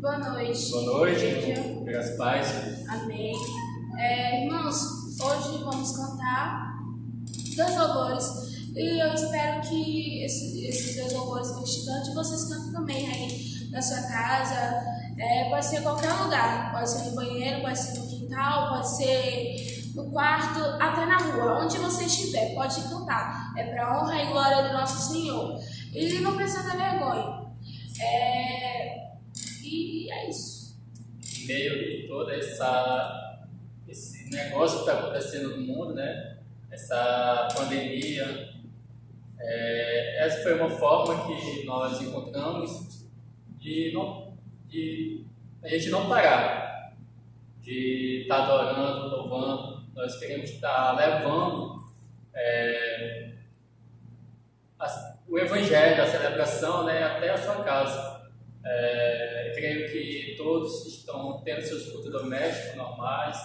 Boa noite. Boa noite, Igreja. graças a paz. Amém. Irmãos, hoje vamos cantar dois louvores e eu espero que esses dois louvores que a gente cante, vocês cantem também aí na sua casa. Pode ser em qualquer lugar, pode ser no banheiro, pode ser no quintal, pode ser no quarto, até na rua, onde você estiver, pode cantar. É para honra e glória do nosso Senhor. E não precisa ter vergonha. E é isso. Em meio de todo esse negócio que está acontecendo no mundo, né? Essa pandemia, essa foi uma forma que nós encontramos de a gente não parar, de estar adorando, louvando. Nós queremos estar levando o Evangelho, a celebração, né, até a sua casa. Creio que todos estão tendo seus cultos domésticos normais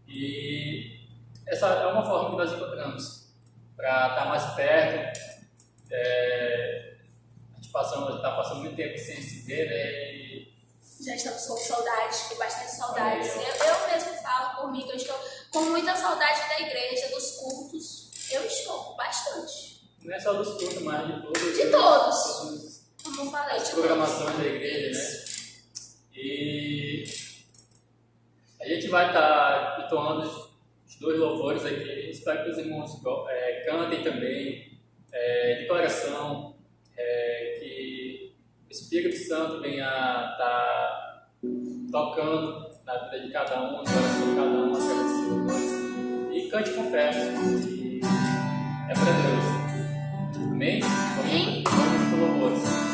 e essa é uma forma que nós encontramos para estar mais perto. A gente está passando muito tempo sem se ver, né? E já estamos com saudade, com bastante saudade. Eu mesmo falo por mim que eu estou com muita saudade da igreja, dos cultos. Eu estou bastante. Não é só dos cultos, mas de todos. De todos. Como eu falei, as programações da igreja, né? E a gente vai estar entoando os dois louvores aqui. Espero que os irmãos cantem também, de coração, que o Espírito Santo venha estar tocando na vida de cada um, no coração de cada um, através dos louvores. E cante com fé, que é para Deus. Amém? Amém? Vamos para o louvor.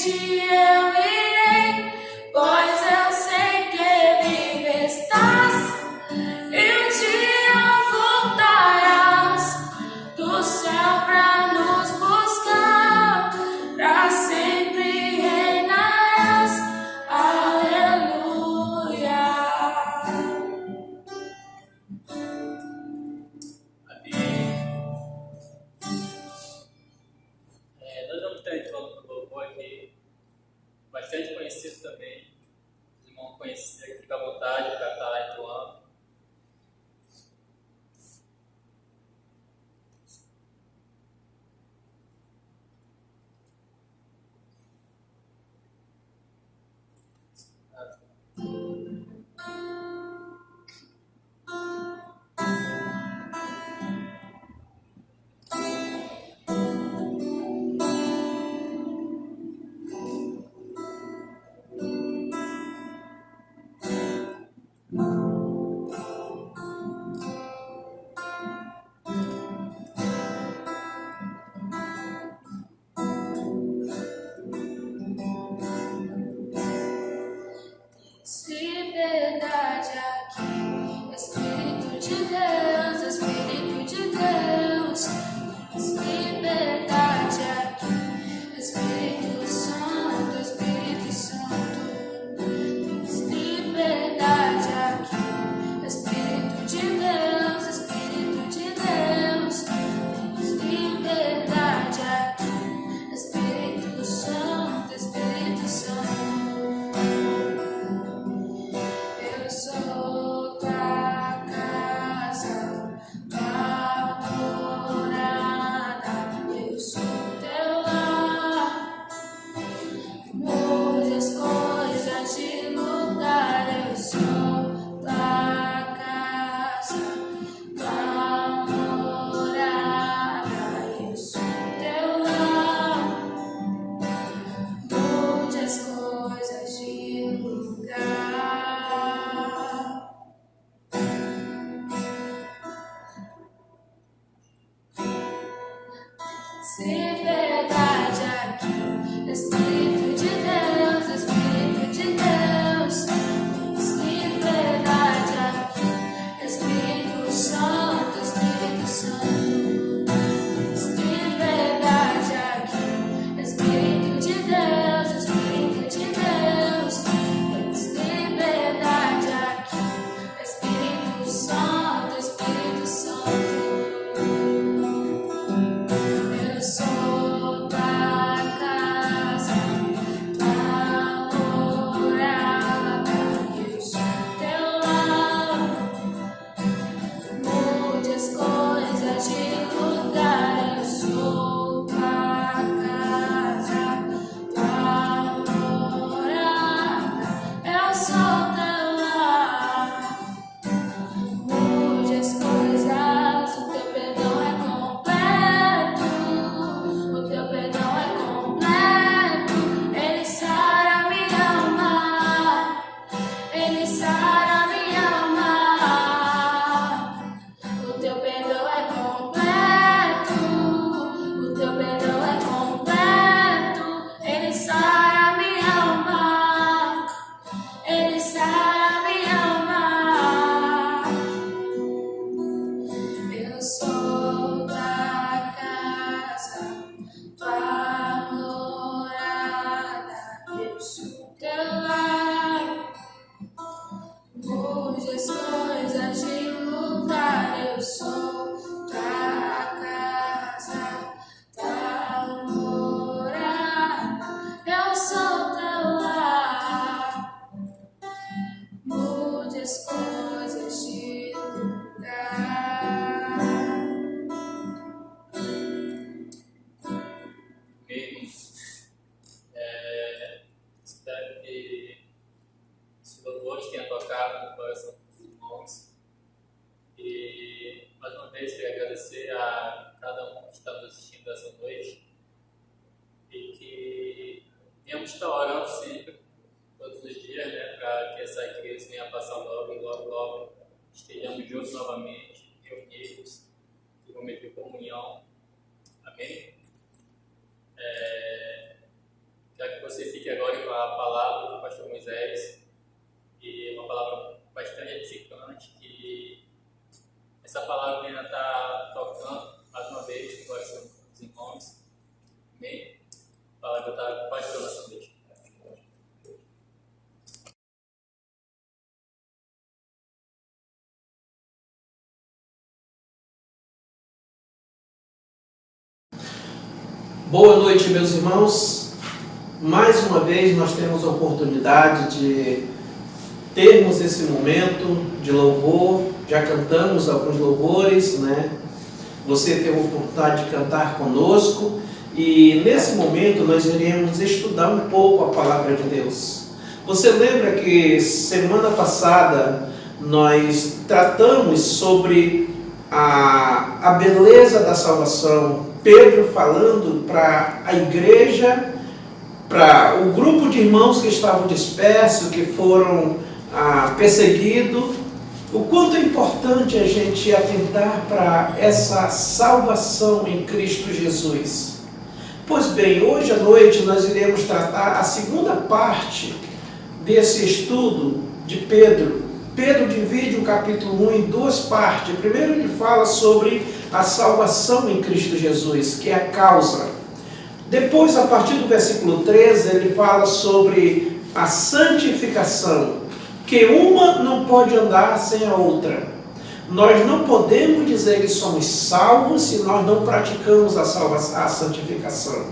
ti eu irei, pois eu sei que vive estás, e um dia voltarás do céu pra nos buscar, pra sempre reinarás. Aleluia. Nós vamos estar entrando no louvor aqui, bastante conhecido também. Os irmãos conhecidos, fica à vontade para estar entoando. Liberdade aqui, Espírito de Deus, Espírito de Deus. Liberdade aqui, Espírito Santo, Espírito Santo. Liberdade aqui, Espírito de Deus, Espírito de Deus. Liberdade aqui, Espírito Santo, Espírito Santo. Eu sou tua casa, tua morada, eu sou teu lar. Mude as coisas de lugar, eu sou tua casa, tua morada, eu sou teu lar. Mude as coisas de lugar. Se verdade aqui, Espírito de Deus, Espírito de Deus. Se verdade aqui, Espírito Santo, Espírito Santo. Se verdade aqui, Espírito de Deus, Espírito de Deus. Se verdade aqui, Espírito Santo, Espírito Santo. Eu sou tua casa, tua morada, eu sou teu lar. Mude as coisas de lugar, eu sou tua casa, tua morada, eu sou teu lar. Mude as coisas, o teu perdão é completo, o teu perdão é completo. Ele sara minha alma, ele sara minha alma. O teu perdão é completo, o teu perdão é completo. Ele sara minha alma, ele sara minha alma. Eu sou tua casa, tua morada, eu sou teu lar. Mude as coisas de lugar, eu sou tua casa, tua morada, eu sou teu lar. Mude as coisas de lugar. Mesmo. Espero que esse louvor tenha tocado no coração dos irmãos. E mais uma vez queria agradecer a cada um que está nos assistindo essa noite. E que tenhamos que estar orando sempre, todos os dias, né, para que essa igreja venha passar logo e logo estejamos juntos novamente, reunidos, que vamos ter comunhão. Amém? Quero que você fique agora com a palavra do pastor Moisés, e uma palavra bastante edificante, que essa palavra ainda está tocando mais uma vez no coração dos irmãos. Amém? A palavra está impactando essa noite. Boa noite, meus irmãos. Mais uma vez nós temos a oportunidade de termos esse momento de louvor. Já cantamos alguns louvores, né? Você teve a oportunidade de cantar conosco e nesse momento nós iremos estudar um pouco a palavra de Deus. Você lembra que semana passada nós tratamos sobre a beleza da salvação? Pedro falando para a igreja, para o grupo de irmãos que estavam dispersos, que foram perseguidos, o quanto é importante a gente atentar para essa salvação em Cristo Jesus. Pois bem, hoje à noite nós iremos tratar a segunda parte desse estudo de Pedro. Pedro divide o capítulo 1 em duas partes. Primeiro ele fala sobre a salvação em Cristo Jesus, que é a causa. Depois, a partir do versículo 13, ele fala sobre a santificação, que uma não pode andar sem a outra. Nós não podemos dizer que somos salvos se nós não praticamos a santificação.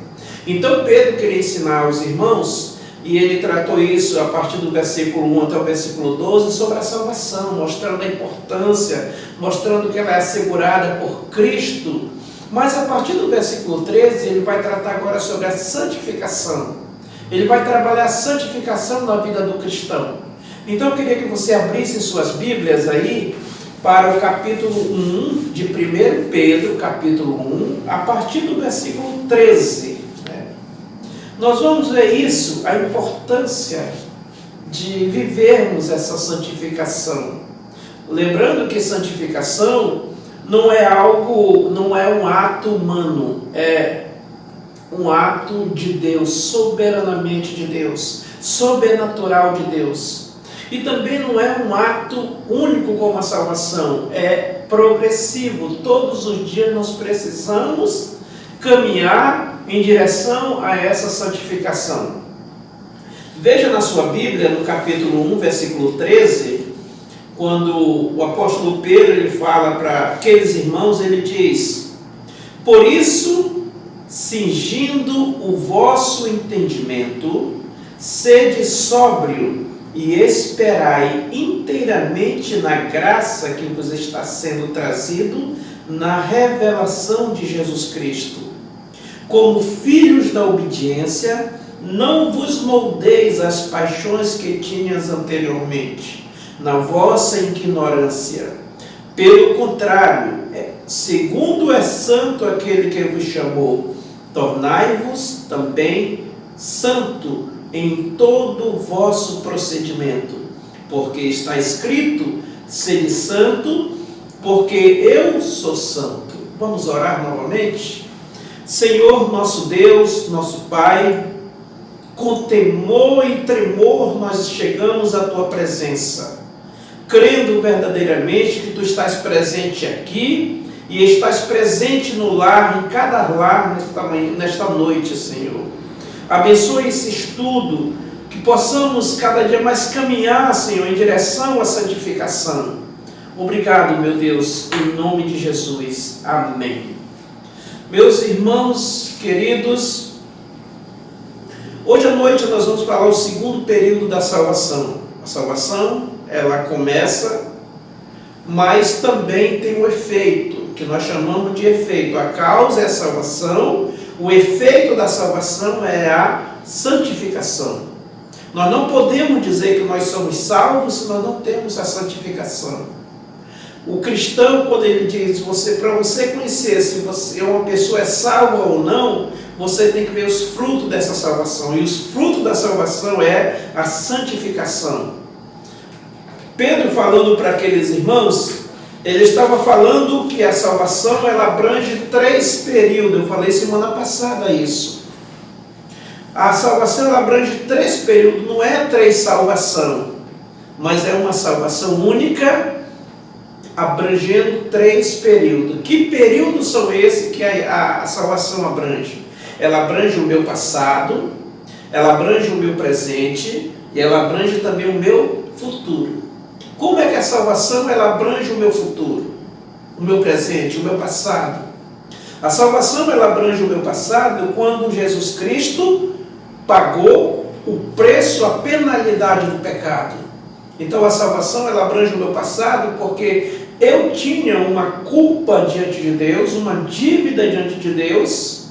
Então Pedro queria ensinar aos irmãos, e ele tratou isso a partir do versículo 1 até o versículo 12, sobre a salvação, mostrando a importância, mostrando que ela é assegurada por Cristo. Mas a partir do versículo 13, ele vai tratar agora sobre a santificação. Ele vai trabalhar a santificação na vida do cristão. Então eu queria que você abrisse suas Bíblias aí para o capítulo 1 de 1 Pedro, capítulo 1, a partir do versículo 13. Nós vamos ver isso, a importância de vivermos essa santificação. Lembrando que santificação não é um ato humano, é um ato de Deus, soberanamente de Deus, sobrenatural de Deus. E também não é um ato único como a salvação, é progressivo. Todos os dias nós precisamos caminhar em direção a essa santificação. Veja na sua Bíblia, no capítulo 1, versículo 13, quando o apóstolo Pedro ele fala para aqueles irmãos, ele diz: por isso, cingindo o vosso entendimento, sede sóbrio e esperai inteiramente na graça que vos está sendo trazido na revelação de Jesus Cristo. Como filhos da obediência, não vos moldeis às paixões que tinhas anteriormente, na vossa ignorância. Pelo contrário, segundo é santo aquele que vos chamou, tornai-vos também santo em todo o vosso procedimento, porque está escrito: sede santo, porque eu sou santo. Vamos orar novamente? Senhor nosso Deus, nosso Pai, com temor e tremor nós chegamos à Tua presença, crendo verdadeiramente que Tu estás presente aqui e estás presente no lar, em cada lar nesta noite, Senhor. Abençoe esse estudo, que possamos cada dia mais caminhar, Senhor, em direção à santificação. Obrigado, meu Deus, em nome de Jesus. Amém. Meus irmãos queridos, hoje à noite nós vamos falar o segundo período da salvação. A salvação, ela começa, mas também tem um efeito, que nós chamamos de efeito. A causa é a salvação, o efeito da salvação é a santificação. Nós não podemos dizer que nós somos salvos se nós não temos a santificação. O cristão, quando ele diz, para você conhecer se uma pessoa é salva ou não, você tem que ver os frutos dessa salvação. E os frutos da salvação é a santificação. Pedro, falando para aqueles irmãos, ele estava falando que a salvação ela abrange 3 períodos. Eu falei semana passada isso. A salvação ela abrange 3 períodos, não é 3 salvação, mas é uma salvação única, abrangendo 3 períodos. Que períodos são esses que a salvação abrange? Ela abrange o meu passado, ela abrange o meu presente e ela abrange também o meu futuro. Como é que a salvação ela abrange o meu futuro, o meu presente, o meu passado? A salvação ela abrange o meu passado quando Jesus Cristo pagou o preço, a penalidade do pecado. Então a salvação ela abrange o meu passado porque eu tinha uma culpa diante de Deus, uma dívida diante de Deus,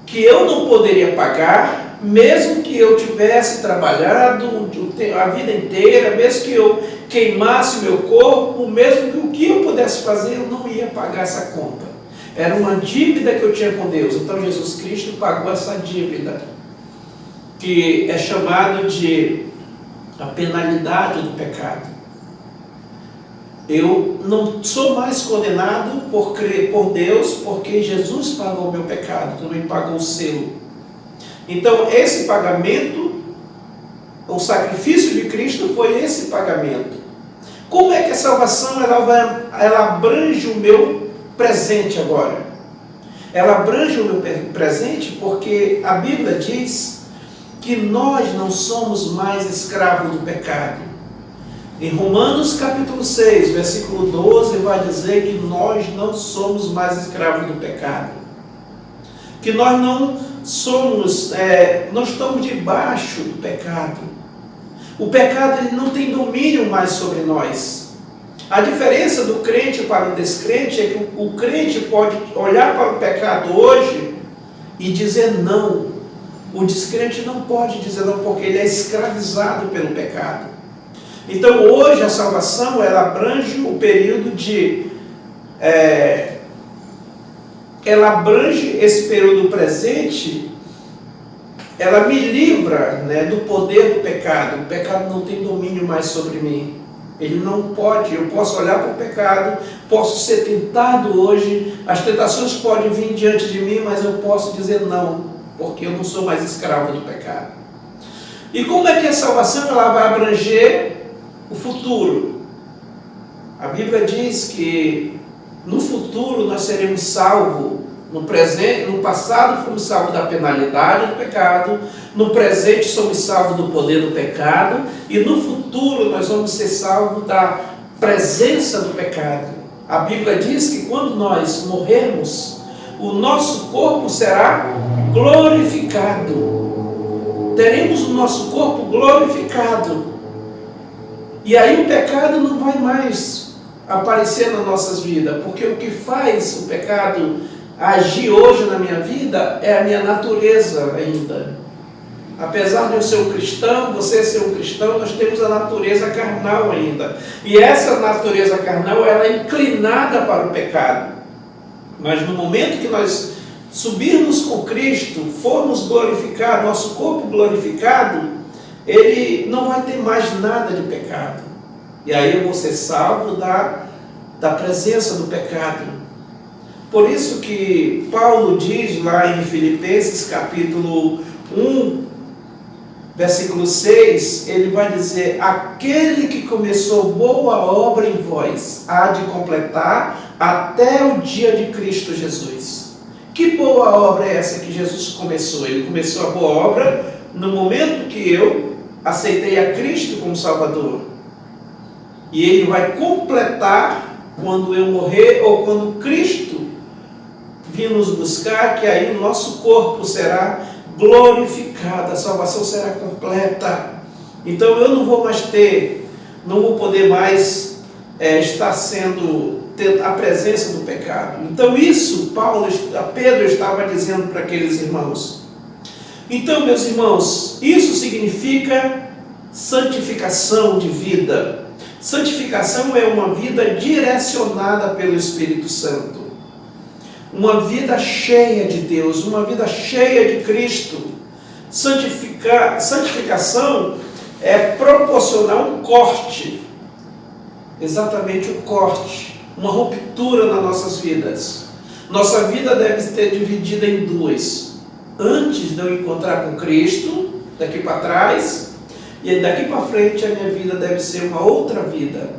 que eu não poderia pagar, mesmo que eu tivesse trabalhado a vida inteira, mesmo que eu queimasse o meu corpo, mesmo que o que eu pudesse fazer, eu não ia pagar essa conta. Era uma dívida que eu tinha com Deus. Então Jesus Cristo pagou essa dívida, que é chamado de a penalidade do pecado. Eu não sou mais condenado por crer por Deus, porque Jesus pagou o meu pecado, também pagou o seu. Então esse pagamento, o sacrifício de Cristo foi esse pagamento. Como é que a salvação ela abrange o meu presente agora? Ela abrange o meu presente porque a Bíblia diz que nós não somos mais escravos do pecado. Em Romanos capítulo 6, versículo 12, vai dizer que nós não somos mais escravos do pecado. Que nós não somos, nós estamos debaixo do pecado. O pecado ele não tem domínio mais sobre nós. A diferença do crente para o descrente é que o crente pode olhar para o pecado hoje e dizer não. O descrente não pode dizer não, porque ele é escravizado pelo pecado. Então hoje a salvação ela abrange o período de... ela abrange esse período presente, ela me livra, do poder do pecado. O pecado não tem domínio mais sobre mim. Ele não pode, eu posso olhar para o pecado, posso ser tentado hoje, as tentações podem vir diante de mim, mas eu posso dizer não, porque eu não sou mais escravo do pecado. E como é que a salvação ela vai abranger o futuro? A Bíblia diz que no futuro nós seremos salvos. No presente, no passado fomos salvos da penalidade do pecado, no presente somos salvos do poder do pecado e no futuro nós vamos ser salvos da presença do pecado. A Bíblia diz que quando nós morrermos, o nosso corpo será glorificado. Teremos o nosso corpo glorificado. E aí o pecado não vai mais aparecer nas nossas vidas, porque o que faz o pecado agir hoje na minha vida é a minha natureza ainda. Apesar de eu ser um cristão, você ser um cristão, nós temos a natureza carnal ainda. E essa natureza carnal, ela é inclinada para o pecado. Mas no momento que nós subirmos com Cristo, formos glorificados, nosso corpo glorificado, ele não vai ter mais nada de pecado. E aí eu vou ser salvo da presença do pecado. Por isso que Paulo diz lá em Filipenses capítulo 1, versículo 6, ele vai dizer: aquele que começou boa obra em vós, há de completar até o dia de Cristo Jesus. Que boa obra é essa que Jesus começou? Ele começou a boa obra no momento que eu aceitei a Cristo como Salvador. E ele vai completar quando eu morrer ou quando Cristo vir nos buscar, que aí o nosso corpo será glorificado, a salvação será completa. Então eu não vou poder mais estar ter a presença do pecado. Então isso Pedro estava dizendo para aqueles irmãos. Então, meus irmãos, isso significa santificação de vida. Santificação é uma vida direcionada pelo Espírito Santo. Uma vida cheia de Deus, uma vida cheia de Cristo. Santificação é proporcionar um corte, exatamente um corte, uma ruptura nas nossas vidas. Nossa vida deve ser dividida em duas. antes de eu encontrar com Cristo, daqui para trás, e daqui para frente a minha vida deve ser uma outra vida.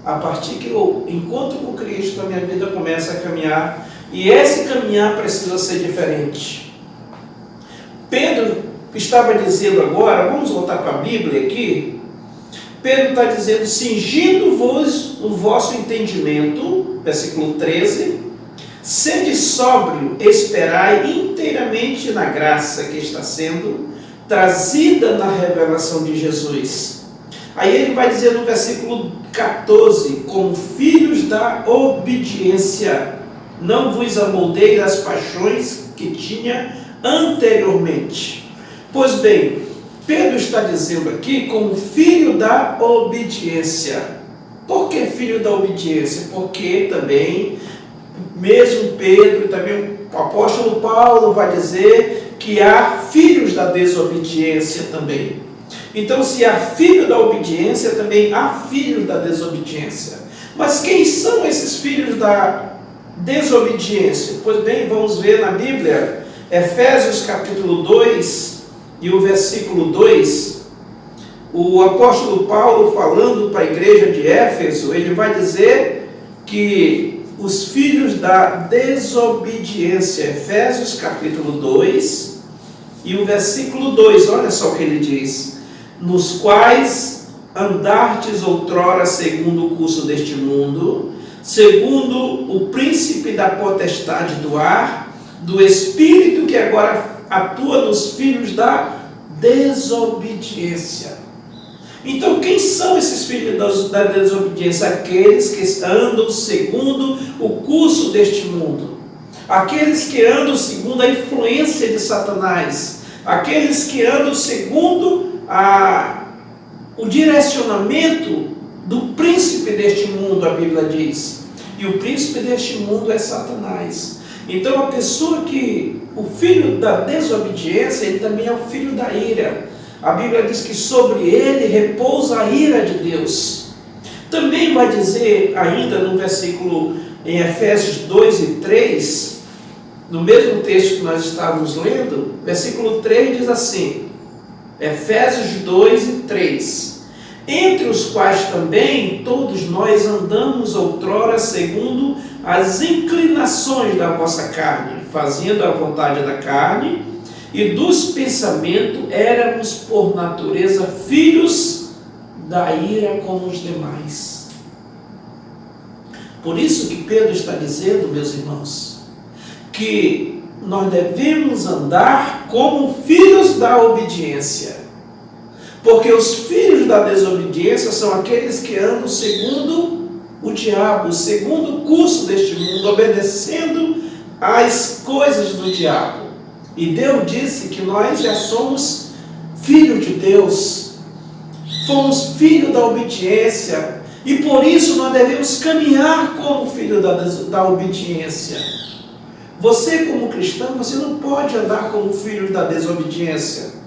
A partir que eu encontro com Cristo, a minha vida começa a caminhar, e esse caminhar precisa ser diferente. Pedro estava dizendo agora, vamos voltar para a Bíblia aqui. Pedro está dizendo: cingindo-vos o vosso entendimento, versículo 13, sede sóbrio, esperai inteiramente na graça que está sendo trazida na revelação de Jesus. Aí ele vai dizer no versículo 14: como filhos da obediência, não vos amoldeis das paixões que tinha anteriormente. Pois bem, Pedro está dizendo aqui como filho da obediência. Por que filho da obediência? Porque também, mesmo Pedro e também o apóstolo Paulo vai dizer que há filhos da desobediência também. Então, se há filho da obediência, também há filhos da desobediência. Mas quem são esses filhos da desobediência? Pois bem, vamos ver na Bíblia, Efésios capítulo 2 e o versículo 2, o apóstolo Paulo, falando para a igreja de Éfeso, ele vai dizer que os filhos da desobediência, Efésios capítulo 2 e o versículo 2, olha só o que ele diz: nos quais andastes outrora segundo o curso deste mundo, segundo o príncipe da potestade do ar, do espírito que agora atua nos filhos da desobediência. Então, quem são esses filhos da desobediência? Aqueles que andam segundo o curso deste mundo, aqueles que andam segundo a influência de Satanás, aqueles que andam segundo o direcionamento do príncipe deste mundo, a Bíblia diz. E o príncipe deste mundo é Satanás. Então, a pessoa o filho da desobediência, ele também é o filho da ira. A Bíblia diz que sobre ele repousa a ira de Deus. Também vai dizer ainda no versículo em Efésios 2 e 3, no mesmo texto que nós estávamos lendo, versículo 3 diz assim, Efésios 2 e 3: entre os quais também todos nós andamos outrora segundo as inclinações da vossa carne, fazendo a vontade da carne e dos pensamentos, éramos por natureza filhos da ira como os demais. Por isso que Pedro está dizendo, meus irmãos, que nós devemos andar como filhos da obediência. Porque os filhos da desobediência são aqueles que andam segundo o diabo, segundo o curso deste mundo, obedecendo às coisas do diabo. E Deus disse que nós já somos filhos de Deus, fomos filhos da obediência, e por isso nós devemos caminhar como filho da obediência. Você, como cristão, você não pode andar como filho da desobediência,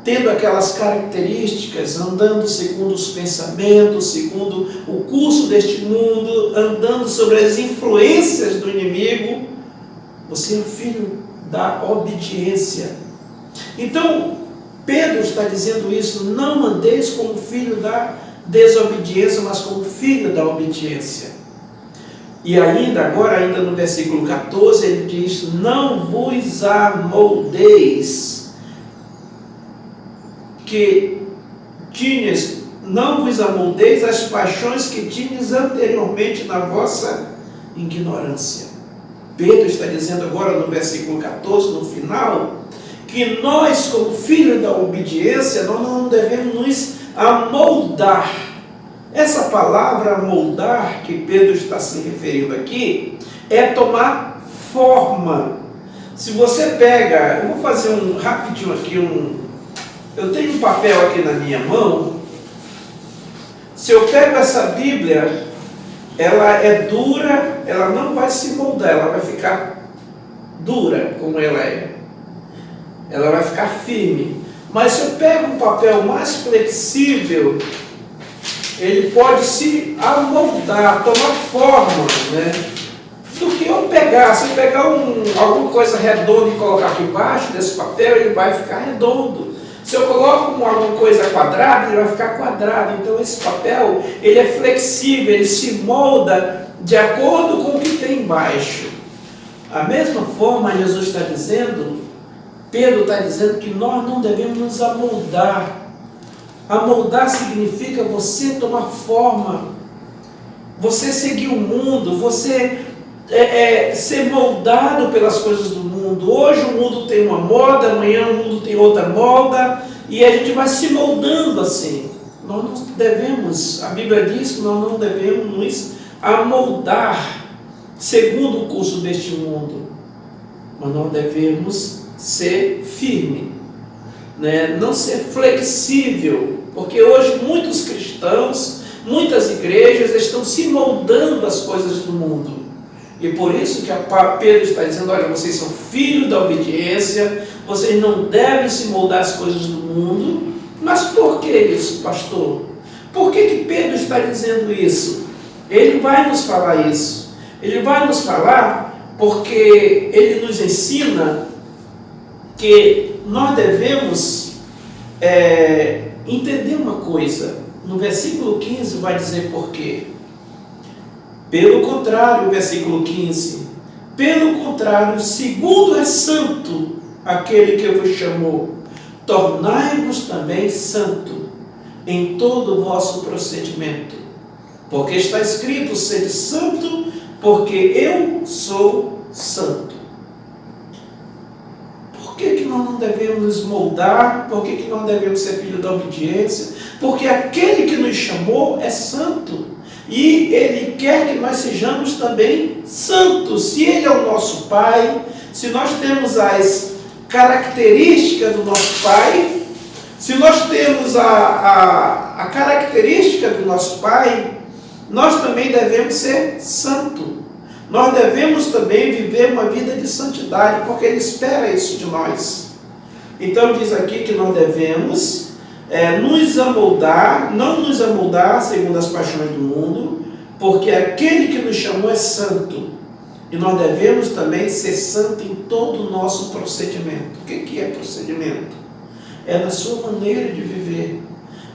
tendo aquelas características, andando segundo os pensamentos, segundo o curso deste mundo, andando sobre as influências do inimigo. Você é o filho da obediência. Então, Pedro está dizendo isso: não andeis como filho da desobediência, mas como filho da obediência. E agora no versículo 14, ele diz: não vos amoldeis não vos amoldeis as paixões que tinhas anteriormente na vossa ignorância. Pedro está dizendo agora no versículo 14, no final, que nós, como filhos da obediência, nós não devemos nos amoldar. Essa palavra amoldar que Pedro está se referindo aqui é tomar forma. Se você pega, eu vou fazer rapidinho aqui eu tenho um papel aqui na minha mão. Se eu pego essa Bíblia, ela é dura, ela não vai se moldar, ela vai ficar dura como ela é. Ela vai ficar firme. Mas se eu pego um papel mais flexível, ele pode se amoldar, tomar forma, do que se eu pegar alguma coisa redonda e colocar aqui embaixo desse papel, ele vai ficar redondo. Se eu coloco alguma coisa quadrada, ele vai ficar quadrado. Então esse papel, ele é flexível, ele se molda de acordo com o que tem embaixo. A mesma forma, Jesus está dizendo, Pedro está dizendo que nós não devemos nos amoldar. Amoldar significa você tomar forma, você seguir o mundo, você ser moldado pelas coisas do mundo. Hoje o mundo tem uma moda, amanhã o mundo tem outra moda, e a gente vai se moldando assim. Nós não devemos, a Bíblia diz que nós não devemos nos amoldar segundo o curso deste mundo, mas nós devemos ser firme, né? Não ser flexível, porque hoje muitos cristãos, muitas igrejas estão se moldando às coisas do mundo. E por isso que Pedro está dizendo, olha, vocês são filhos da obediência, vocês não devem se moldar às coisas do mundo. Mas por que isso, pastor? Por que Pedro está dizendo isso? Ele vai nos falar isso. Ele vai nos falar porque ele nos ensina que nós devemos entender uma coisa. No versículo 15 vai dizer por quê. Pelo contrário, versículo 15, pelo contrário, segundo é santo aquele que vos chamou, tornai-vos também santo em todo o vosso procedimento, porque está escrito, sede santo, porque eu sou santo. Por que nós não devemos nos moldar? Por que nós devemos ser filhos da obediência? Porque aquele que nos chamou é santo. E Ele quer que nós sejamos também santos. Se Ele é o nosso Pai, se nós temos as características do nosso Pai, se nós temos a característica do nosso Pai, nós também devemos ser santos. Nós devemos também viver uma vida de santidade, porque Ele espera isso de nós. Então diz aqui que nós devemos nos amoldar, não nos amoldar segundo as paixões do mundo, porque aquele que nos chamou é santo, e nós devemos também ser santo em todo o nosso procedimento. O que é procedimento? É na sua maneira de viver,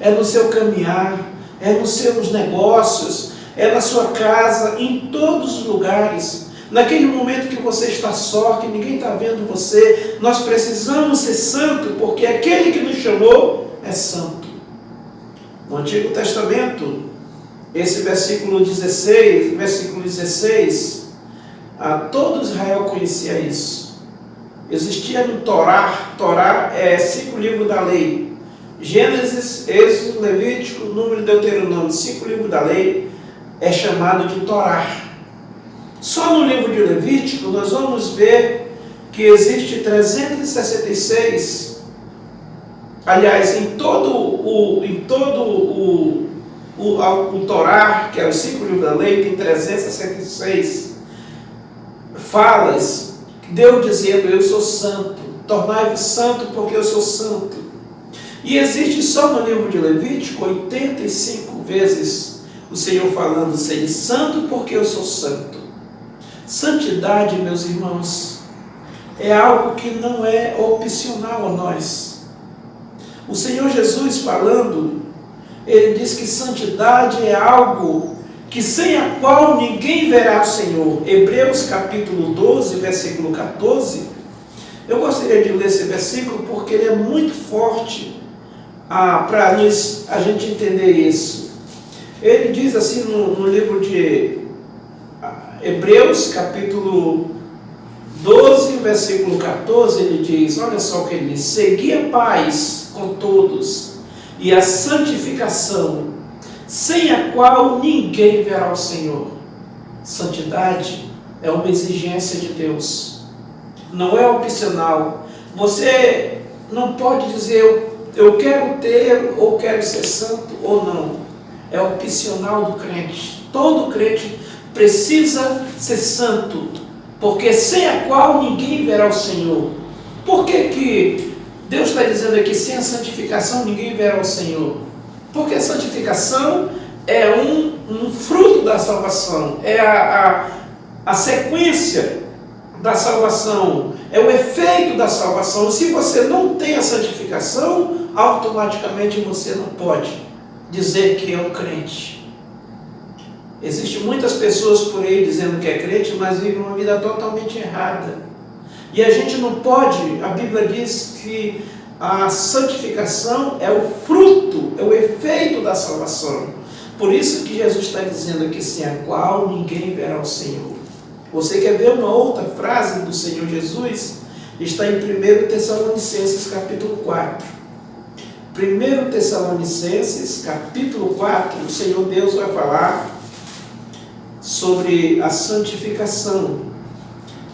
é no seu caminhar, é nos seus negócios, é na sua casa, em todos os lugares. Naquele momento que você está só, que ninguém está vendo você, nós precisamos ser santo, porque aquele que nos chamou é santo. No Antigo Testamento, esse versículo 16, todo Israel conhecia isso. Existia no Torá é 5 livros da lei. Gênesis, Êxodo, Levítico, Número e Deuteronômio, 5 livros da lei, é chamado de Torá. Só no livro de Levítico nós vamos ver que existe 366. Aliás, em todo o Torá, que é os 5 livros da lei, tem 366 falas, Deus dizendo, eu sou santo, tornai-vos santo porque eu sou santo. E existe só no livro de Levítico 85 vezes o Senhor falando, seja santo porque eu sou santo. Santidade, meus irmãos, é algo que não é opcional a nós. O Senhor Jesus falando, Ele diz que santidade é algo que sem a qual ninguém verá o Senhor. Hebreus capítulo 12, versículo 14. Eu gostaria de ler esse versículo porque ele é muito forte para a gente entender isso. Ele diz assim no livro de Hebreus capítulo 12, versículo 14, ele diz, olha só o que ele diz, segui a paz com todos e a santificação, sem a qual ninguém verá o Senhor. Santidade é uma exigência de Deus, não é opcional. Você não pode dizer, eu quero ter ou quero ser santo ou não. É opcional do crente. Todo crente precisa ser santo, porque sem a qual ninguém verá o Senhor. Por que Deus está dizendo aqui, sem a santificação ninguém verá o Senhor? Porque a santificação é um fruto da salvação, é a a sequência da salvação, é o efeito da salvação. Se você não tem a santificação, automaticamente você não pode dizer que é um crente. Existem muitas pessoas por aí dizendo que é crente, mas vivem uma vida totalmente errada. E a gente não pode, a Bíblia diz que a santificação é o fruto, é o efeito da salvação. Por isso que Jesus está dizendo aqui, sem a qual ninguém verá o Senhor. Você quer ver uma outra frase do Senhor Jesus? Está em 1 Tessalonicenses capítulo 4. 1 Tessalonicenses capítulo 4, o Senhor Deus vai falar sobre a santificação.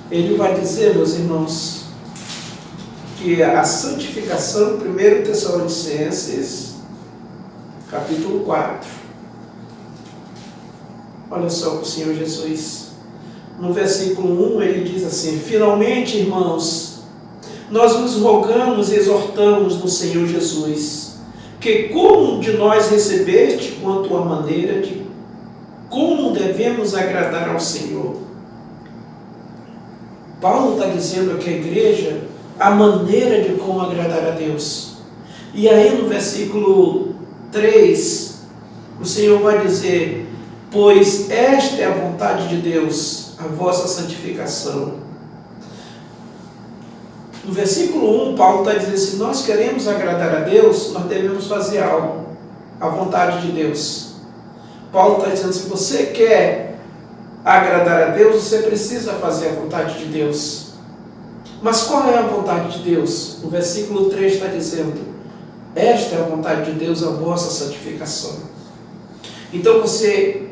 Ele vai dizer, meus irmãos, que a santificação, 1 Tessalonicenses capítulo 4. Olha só o Senhor Jesus. No versículo 1 ele diz assim: finalmente, irmãos, nós vos rogamos e exortamos no Senhor Jesus, que como de nós recebeste, quanto à maneira de como devemos agradar ao Senhor. Paulo está dizendo aqui à igreja a maneira de como agradar a Deus. E aí no versículo 3, o Senhor vai dizer: pois esta é a vontade de Deus, a vossa santificação. No versículo 1, Paulo está dizendo: se nós queremos agradar a Deus, nós devemos fazer algo, a vontade de Deus. Paulo está dizendo: se você quer agradar a Deus, você precisa fazer a vontade de Deus. Mas qual é a vontade de Deus? No versículo 3 está dizendo: esta é a vontade de Deus, a vossa santificação. Então você,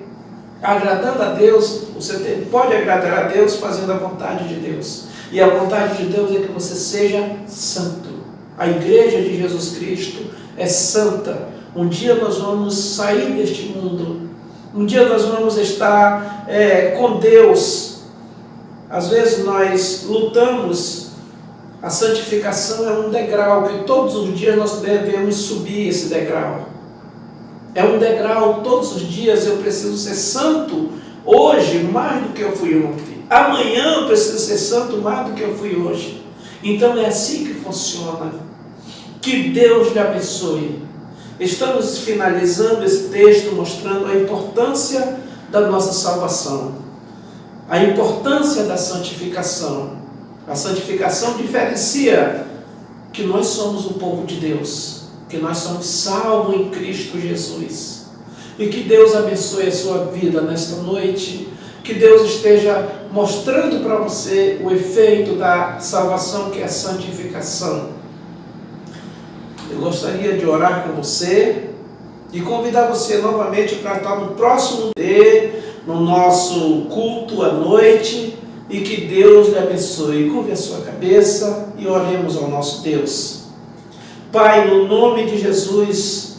agradando a Deus, você pode agradar a Deus fazendo a vontade de Deus. E a vontade de Deus é que você seja santo. A igreja de Jesus Cristo é santa. Um dia nós vamos sair deste mundo. Um dia nós vamos estar com Deus. Às vezes nós lutamos. A santificação é um degrau que todos os dias nós devemos subir esse degrau. É um degrau, todos os dias eu preciso ser santo, hoje mais do que eu fui ontem. Amanhã eu preciso ser santo mais do que eu fui hoje. Então é assim que funciona. Que Deus lhe abençoe. Estamos finalizando esse texto mostrando a importância da nossa salvação. A importância da santificação. A santificação diferencia que nós somos o povo de Deus. Que nós somos salvos em Cristo Jesus. E que Deus abençoe a sua vida nesta noite. Que Deus esteja mostrando para você o efeito da salvação, que é a santificação. Eu gostaria de orar com você e convidar você novamente para estar no próximo dia, no nosso culto à noite. E que Deus lhe abençoe. Curve a sua cabeça e oremos ao nosso Deus. Pai, no nome de Jesus,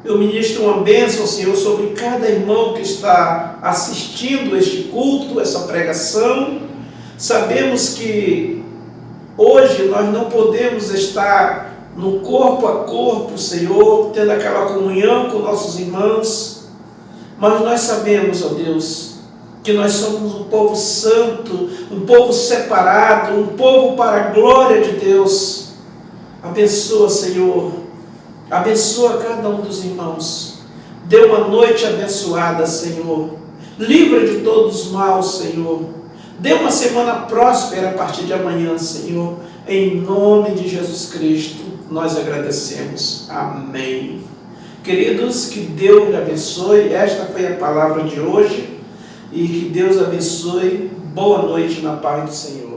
eu ministro uma bênção, Senhor, sobre cada irmão que está assistindo este culto, essa pregação. Sabemos que hoje nós não podemos estar no corpo a corpo, Senhor, tendo aquela comunhão com nossos irmãos, mas nós sabemos, ó Deus, que nós somos um povo santo, um povo separado, um povo para a glória de Deus. Abençoa, Senhor, abençoa cada um dos irmãos. Dê uma noite abençoada, Senhor. Livra de todos os maus, Senhor. Dê uma semana próspera a partir de amanhã, Senhor. Em nome de Jesus Cristo, nós agradecemos. Amém. Queridos, que Deus lhe abençoe. Esta foi a palavra de hoje. E que Deus abençoe. Boa noite na paz do Senhor.